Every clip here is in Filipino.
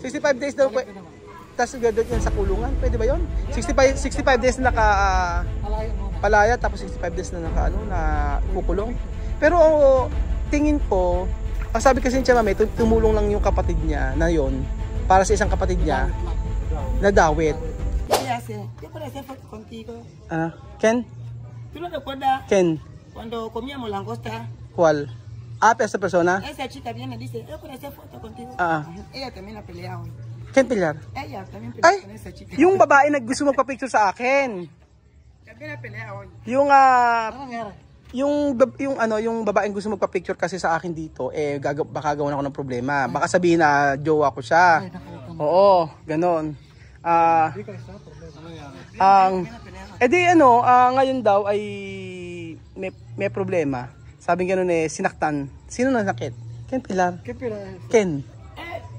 65 days daw. Tapos gagawin yan sa kulungan. Pwede ba yun? 65 days na palaya tapos 65 days na na kukulong. Pero tingin ko, ang sabi kasi niya mami, tumulong lang yung kapatid niya na yon para sa isang kapatid niya na dawit. Ken? ¿Tú no recuerdas Ken? cuando comíamos langosta? ¿Cuál? Esa persona? Esa chica viene y dice, yo quiero hacer foto contigo. Ella también ha peleado. Ken Pilar? Ella también peleó con esa chica. Yung babae na gusto magpa-picture sa akin. También ha peleado. Yung babaeng gusto magpa-picture kasi sa akin dito, baka gawan ako ng problema. Baka sabihin na jowa ko siya. Oo, ganon. Ngayon daw ay may problema. Sabi gano'n sinaktan. Sino nasakit? Ken Pilar? Ken?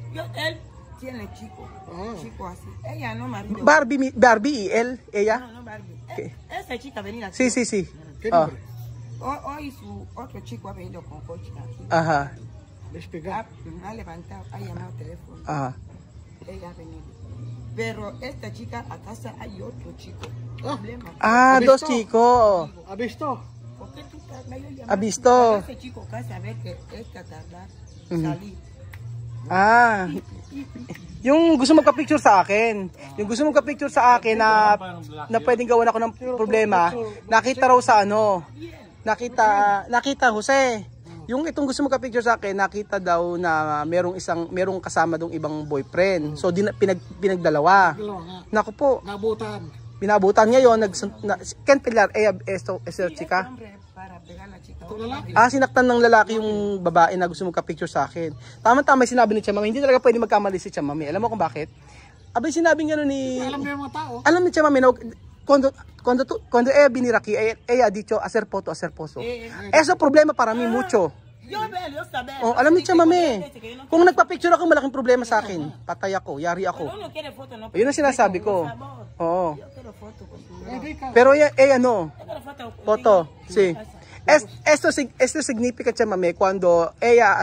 Él tiene chico. Chico así. Ella no marido. Barbie, él, ella. No, Barbie. Esa chica venía. Sí. Hoy su otro chico ha venido con coche aquí. Ajá. Ha levantado, ha llamado teléfono. Ajá. Ella ha venido. Pero esta chica a casa hay otro chico. Problema. Dos chicos. ¿Ha visto? ¿Por qué tú ¿Ha visto? Este chico casi a ver que esta tarda salir. Yung gusto magpa-picture sa akin. Yung gusto magpa-picture sa akin na pwedeng gawan ako ng problema. Nakita raw sa Nakita Jose. Yung itong gusto magpa-picture sa akin, nakita daw na merong kasama dong ibang boyfriend. So pinagdalawa. Naku po. Binabutan ngayon Ken Pilar, esto chica. Sinaktan ng lalaki yung babae na gusto magka-picture sa akin. Tama-tama yung sinabi ni Chamami. Hindi talaga pwede magkamali si Chamami. Alam mo kung bakit? Abay sinabi gano'n ni... Alam niya yung mga tao. Alam ni Chamami na cuando ella vino aquí, ella ha dicho hacer foto, hacer poso. Eso problema para mí mucho. Alam ni Chamami. Kung nagpa-picture ako, malaking problema sa akin. Patay ako, yari ako. Yun ang sinasabi ko. Oo. Pero ella no. Foto, sí. Esto significa, Chamame, cuando ella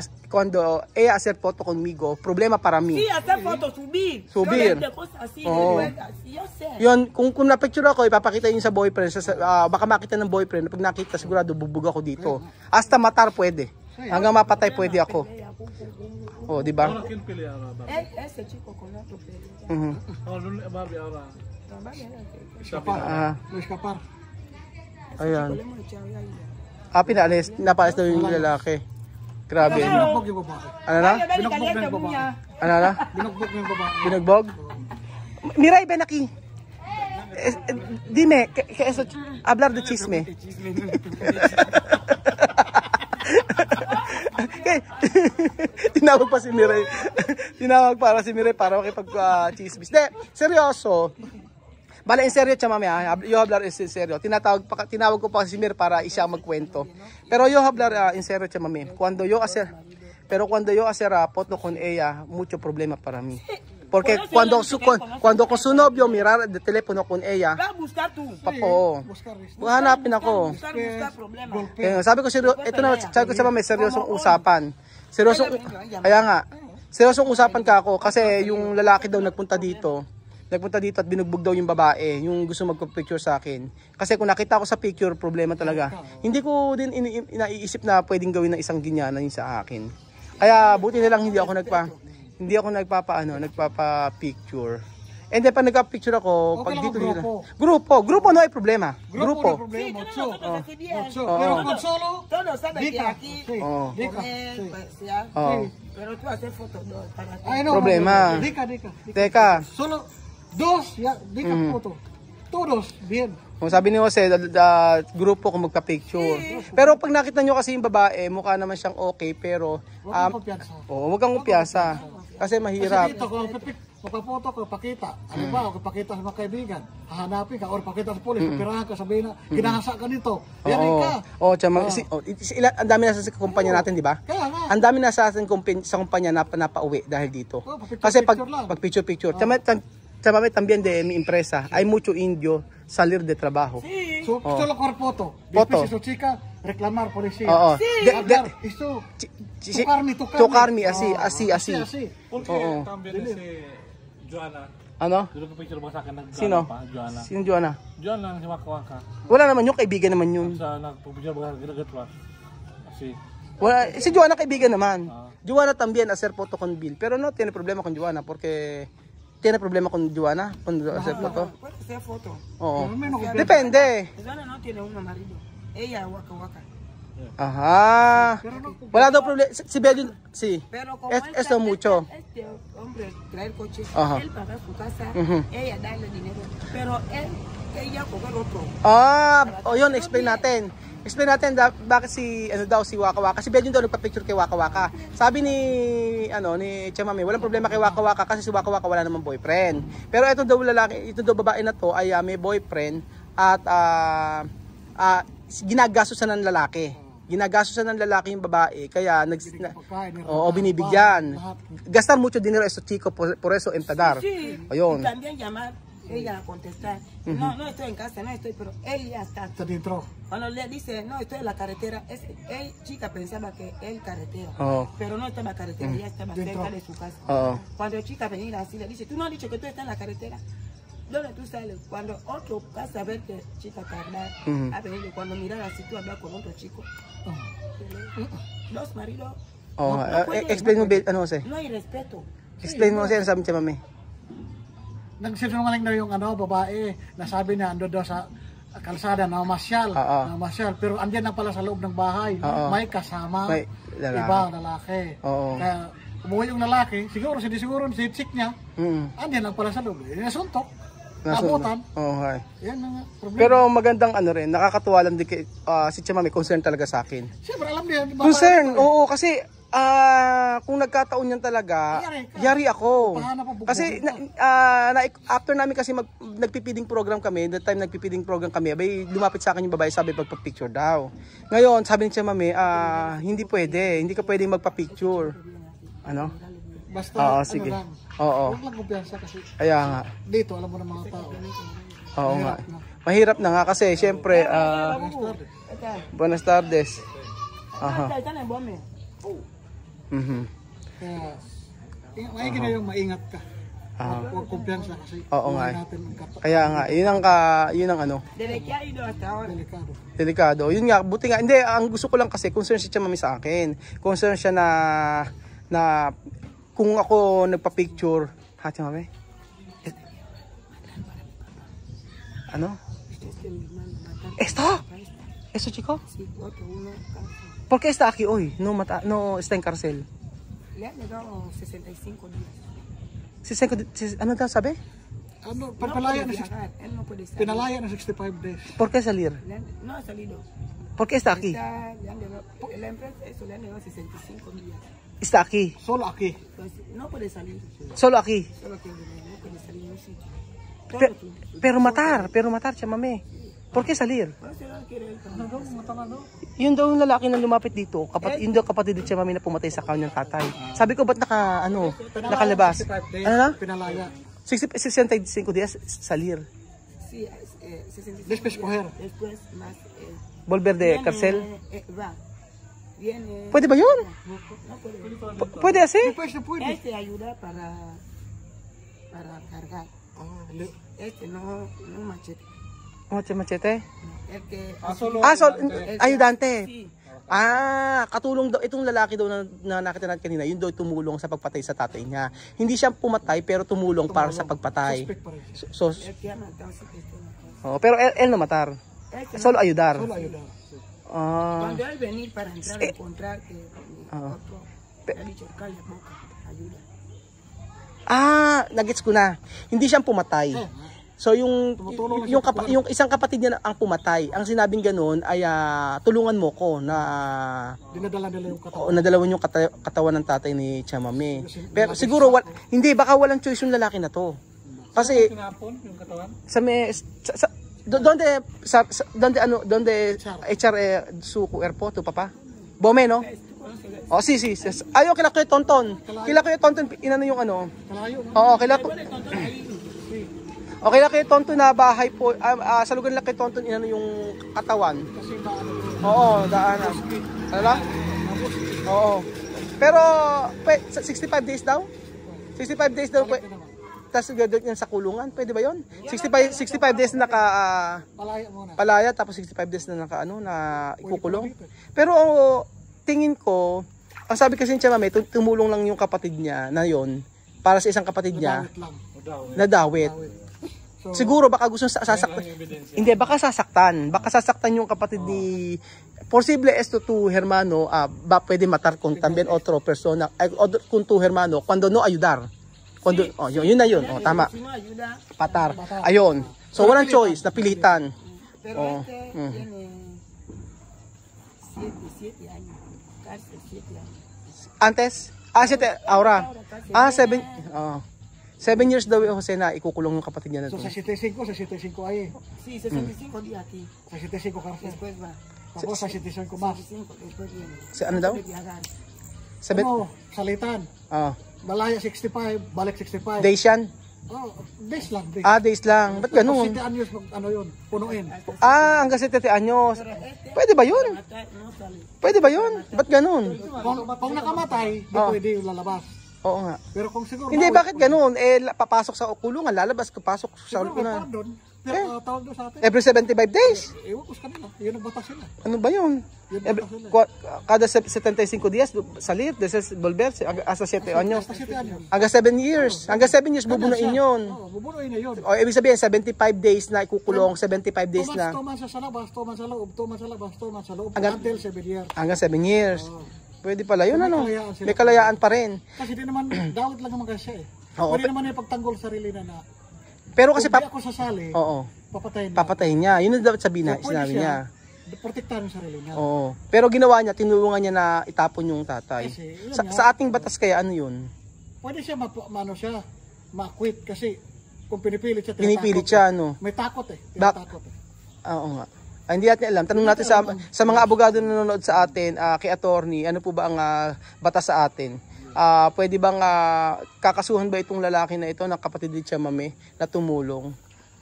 hacer foto conmigo, problema para mí. Sí, hacer foto, subir. Yun, kung na-picture ako, ipapakita yun sa boyfriend. Baka makita ng boyfriend. Pag nakita, sigurado bubog ako dito. Hasta matar pwede. Hanggang mapatay pwede ako. Di ba? Ese chico con otro pelo. Ayan. Napaalis daw yung lalaki. Grabe. Binugbog yung babae. Ano na? Binugbog yung babae. Ano na? Binugbog yung babae. Binugbog? Miray, ven aquí. Dime, hablar de chisme. Tinawag pa si Miray. Tinawag para si Miray para makipag-chismis. Seryoso. Bala, en serio, Chamame, yo hablar en serio. Tinawag ko pa si Mir para siya magkwento. Pero yo hablar en serio, Chamame. Cuando yo hacer foto con ella, mucho problema para mí. Porque cuando con su novio mirar de teléfono con ella, hanapin ako. Sabi ko Chamame, seryosong usapan. Seryosong usapan ka ako kasi yung lalaki daw nagpunta dito at binugbog daw yung babae, yung gusto magpa-picture sa akin. Kasi kung nakita ko sa picture, problema talaga. Hindi ko din naiisip na pwedeng gawin ng isang ginyana yun sa akin. Kaya buti na lang hindi ako nagpapa-picture. And then pag nagpa-picture ako, pag dito grupo no hay problema. Grupo. Pero con solo, todos saben que aquí pero tú haces foto problema. Teka. Solo dos, dica foto. Todos bien. Kung sabi ni Jose, grupo kung magpa-picture. Pero pag nakita nyo kasi yung babae, mukha naman siyang okay, pero huwag kang kumpiyansa. Kasi mahirap. Kasi dito, kung magpapoto ko, pakita. Ano ba, kung pakita sa mga kaibigan, hahanapin ka, or pakita sa polis, pirahan ka, sabihin na, ginahasa ka nito. Yan ka. Ang dami na sa kumpanya natin, di ba? Ang dami na sa kumpanya na napauwi dahil dito. Kasi pag picture-picture, también de mi empresa, hay mucho indio salir de trabajo. Solo por foto. Foto. Si su chica, reclamar policía. Oo. Esto, Si- tocarme. Así. Porque Oo. también Joanna. Ano? Dulu ko picture mo sa akin Sino? Joanna. Sino Joanna? Joanna si Waka. Wala naman yun, kaibigan naman yun. Sa nagpupicture mo ginagatwa. Kasi Wala, si Joanna kaibigan naman. Joanna también hacer foto con Bill. Pero no tiene problema con Joanna porque tiene problema con Joanna con hacer foto. Puede hacer foto. Oo. Depende. Joana no tiene un marido. Ella Waka. Ajá. Wala daw problema. Si Belgian, sí. Pero como Esto mucho. este hombre trae el coche, Ajá. él paga su casa, Ujú. ella darle dinero. Pero ella coger otro. O yun, explain natin. Explain natin bakit si si Waka Waka. Si Belgian daw nagpa-picture kay Waka Waka. Sabi ni ni Chamami, walang problema kay Waka Waka kasi si Waka Waka wala namang boyfriend. Pero ito daw babae na to ay may boyfriend at ginagastusan ng lalaki. Ginagastusan ng lalaki yung babae kaya binibigyan. Gastar mucho dinero esto chico por eso entadar. Sí. Ayun. Y también llamar, ella a contestar. No estoy en casa, no estoy, pero ella está. Está dentro. Cuando le dice, no estoy en la carretera, chica pensaba que él carretera. Oo. Pero no estaba en la carretera, ella estaba cerca de su casa. Oo. Cuando chica venía así, le dice, tú no has dicho que tú estás en la carretera. ¿Dónde tú sales? Cuando otro va a saber que chica carnal ha venido, cuando mirar así tú hablas con otro chico. Los maridos. Oh, no pueden, explain mo ano kasi? no hay respeto. Explain mo kasi ano sabi ni Chamami. Nagsinungaling na yung babae, nasabi na ando daw sa kalsada na masyal, pero andyan na pala sa loob ng bahay, may kasama, May lalaki. ibang lalaki. Oo. Kaya umuwi yung lalaki, siguro si chick niya, andyan lang pala sa loob. Nasuntok, nabutan. Oo, okay. Yan ang problema. Pero magandang rin, nakakatuwa lang din si Chamami, concern talaga sa akin. Siyempre, alam niya. Concern, oo, kasi kung nagkataon yan talaga, yari ako. Kasi after namin kasi nagpipiding program kami, that time nagpipiding program kami, abay lumapit sa akin yung babae, sabi magpa-picture daw. Ngayon, sabi ni Chamami, hindi ka pwede magpa-picture. Ano? Basta, sige. lang. Oo. Huwag lang kumpiyansa kasi Kaya nga. dito, alam mo ng mga tao. Oo nga. Mahirap na nga kasi, syempre, buenas tardes. Aha. Kaya, maigi na yung maingat ka. Huwag kumpiyansa kasi. Oo nga. natin Kaya nga, yun ang ano. delikado. Delikado. Yun nga, buti nga. Hindi, ang gusto ko lang kasi, concern si Chamami sa akin. Concern siya na kung ako nagpa-picture, Chamami? Ano? Esto chico? ¿Por qué está aquí hoy? No está en cárcel. Le han negado 65 días. Ano daw sabi? Ano, No pagpalaya puede na viajar, él no puede salir. pinalaya na 65 days. ¿Por qué salir? No ha salido. ¿Por qué está aquí? Le han negado, la empresa le han negado 65 días. Está aquí. Solo aquí. Pues, no puede salir. Solo aquí. Solo que no puede salir en un sitio. Pero matar, Chamami. ¿Por qué salir? Por eso no quiere ir con Yun daw yung lalaki na lumapit dito. Yun daw kapatid ni Chamami na pumatay sa kanyang tatay. Sabi ko, ba't nakalabas? 65 days, Ano na? pinalaya. 65 días salir. Sí, 65 Después coger. Después más. Volver de cárcel. Va. Viene. Pwede ba yun? No puede. Pwede así? Después no puede. Este ayuda para cargar. Este no machete. Machete? El que. Ayudante. Sí. Katulong daw itong lalaki daw na nakita natin kanina, yun daw tumulong sa pagpatay sa tatay niya. Hindi siya pumatay pero tumulong para sa pagpatay. Suspect pa rin. El que ha matado sí que esto no. Pero él no matar. Solo ayudar. Solo ayuda. Cuando él venir para entrar a encontrar que otro le ha dicho calla boca, ayuda. Nagets ko na. Hindi siya pumatay. So yung isang kapatid niya ang pumatay. Ang sinabing ganoon ay tulungan mo ko na Dinadala nila yung katawan. nadalawan yung katawan ng tatay ni Chamami. Pero siguro baka walang choice yung lalaki na to. Kasi tinapon yung katawan? donde echar suko airport papa. Bome no? Sí. Ayo kila ko tonton. Inano yung ano? Kalayo. Oo, kila ko. Okay lang kay Tonton na bahay po, sa lugar lang kay Tonton inano yung katawan. Kasi maano yun. Oo, daanan. Ano lang? Oo. Pero 65 days daw? 65 days daw. Tapos gagawin yan sa kulungan. Pwede ba 'yon? 65 days na Palaya muna. palaya tapos 65 days na na ikukulong. Pero tingin ko, ang sabi kasi niya mami, tumulong lang yung kapatid niya na 'yon para sa isang kapatid niya. Nadawit. So, siguro baka gusto sasaktan. Hindi, baka sasaktan yung kapatid ni posible esto tu hermano, pwede matar con también otro persona, con tu hermano cuando no ayudar. Cuando yun na yun. Tama. Patar. Ayun. So walang choice, napilitan. Pero tiene 7 años. Casi 7 años. Antes? 7 ahora. 7 years daw Jose na ikukulong yung kapatid niya na So to. sa 75 ay. Sí, 65 días aquí. Sa 75 cárcel. Después va. Tapos sa 75 más. 65, después viene. Sa ano daw? Puede viajar. 7 Salitan. Malaya 65, balik 65. days yan? Days lang. Days. Days lang. Ba't ganun? 7 anyos, ano yun, punuin. Hanggang 7 anyos. Pwede ba yun? No sale. Pwede ba yun? Ba't ganun? Kung nakamatay, di pwede yung lalabas. Oo nga. Pero kung siguro... Hindi, bakit ganun? Papasok sa kulungan, lalabas, papasok sa Siguro may kulungan. pardon. Pero tawag doon sa atin. Every 75 days? Ewan ko sa kanila. Yun ang batas sila. Ano ba yun? Kada 75 días, salir, después volver, hasta 7 años. Hasta 7 anyos. Hanggang 7 years. Hanggang 7 years, bubunuin yun. Bubunuin na yun. O, ibig sabihin, 75 days na ikukulong, 75 days na. 2 months sa labas, 2 months sa loob, 2 months sa labas, 2 months sa loob, Hanggang- until 7 years. Hanggang 7 years. Pwede pala yun, May ano? kalayaan sila. May kalayaan pa rin. Kasi di naman, dawit lang naman kasi eh. Oo, Pwede naman yung pagtanggol sa sarili na Pero kasi, kung di ako sasali, oo, papatayin na. papatayin niya. Yun ang dapat sabihin na, So, pwede sinabi siya, niya. protektahan yung sarili niya. Oo. Pero ginawa niya, tinulungan niya na itapon yung tatay. Kasi, yun Sa, nga. sa ating batas kaya, ano yun? Pwede siya ma-quit kasi kung pinipilit siya, Pinipilit tinatakot. siya, ano? May takot eh. Bak- Tinatakot eh. Oo nga. Hindi natin alam. Tanong natin sa mga abogado na nanonood sa atin, kay attorney, ano po ba ang batas sa atin? Pwede bang kakasuhan ba itong lalaki na ito ng kapatid ni Chamame na tumulong?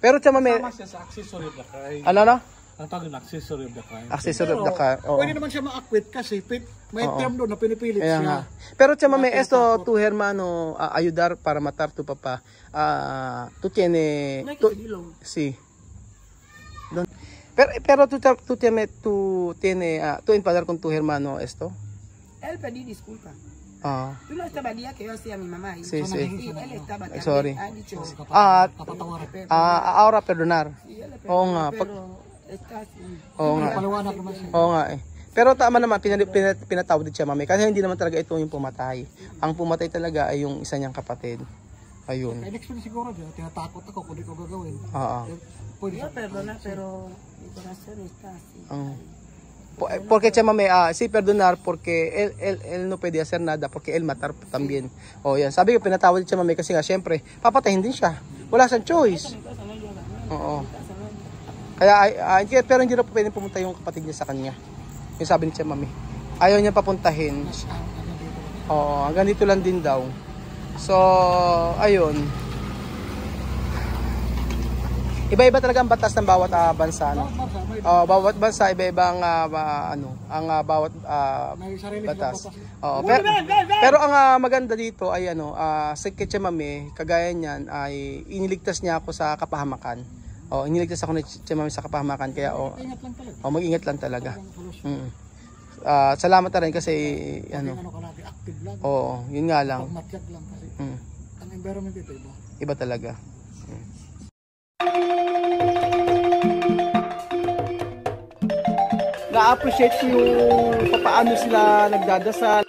Pero Chamame, Tama siya sa accessory of the crime. ano na? Ang tawag yung accessory of the crime. Accessory of the car. Oo. Pwede naman siya ma-acquit kasi may term doon na pinipilit Kaya siya. nga. Pero Chamame, esto tu hermano ayudar para matar tu papá. Tu tiene No hay que seguirlo. sí. Pero tú enfadar con tu hermano esto? Él pedí disculpas. Tú no estabas el día que yo hacía a mi mamá ahí. Sí, sí. Sí, él estaba también. Sorry. Ha dicho. Kapatawaran. Ahora perdonar. Sí, él le Oo perdonó, nga. pero está así. Oo nga. Paliwanag naman siya. Oo nga eh. Pero tama naman, pinatawad din siya mami. Kasi hindi naman talaga ito yung pumatay. Ang pumatay talaga ay yung isa niyang kapatid. Ayun. Kaya next week siguro dyan, tinatakot ako kung di ko gagawin. Oo. Pwede Yo siya. perdona, pero mi corazón está así. Porque Chamame, sí perdonar porque él no puede hacer nada porque él matar también. O yan. Sabi ko, pinatawad din Chamame kasi nga syempre, papatayin din siya. Wala siyang choice. Oo. Kaya, pero hindi na po pwedeng pumunta yung kapatid niya sa kanya. Yung sabi ni Chamame. Ayaw niya papuntahin. Oo, hanggang dito lang din daw. So, ayun. Iba-iba talaga ang batas ng bawat bansa, no? Bawat bansa iba-iba ang bawat May sarili batas. silang Pero ang maganda dito ay sa Chamame, kagaya niyan ay iniligtas niya ako sa kapahamakan. Iniligtas ako ni Chamame sa kapahamakan kaya Ingat lang talaga. mag-ingat lang talaga. Salamat na rin kasi Ano ka lagi, active lang. yun nga lang. Pagmatyag lang kasi. Ang environment dito iba. Iba talaga. Na-appreciate ko yung paano sila nagdadasal,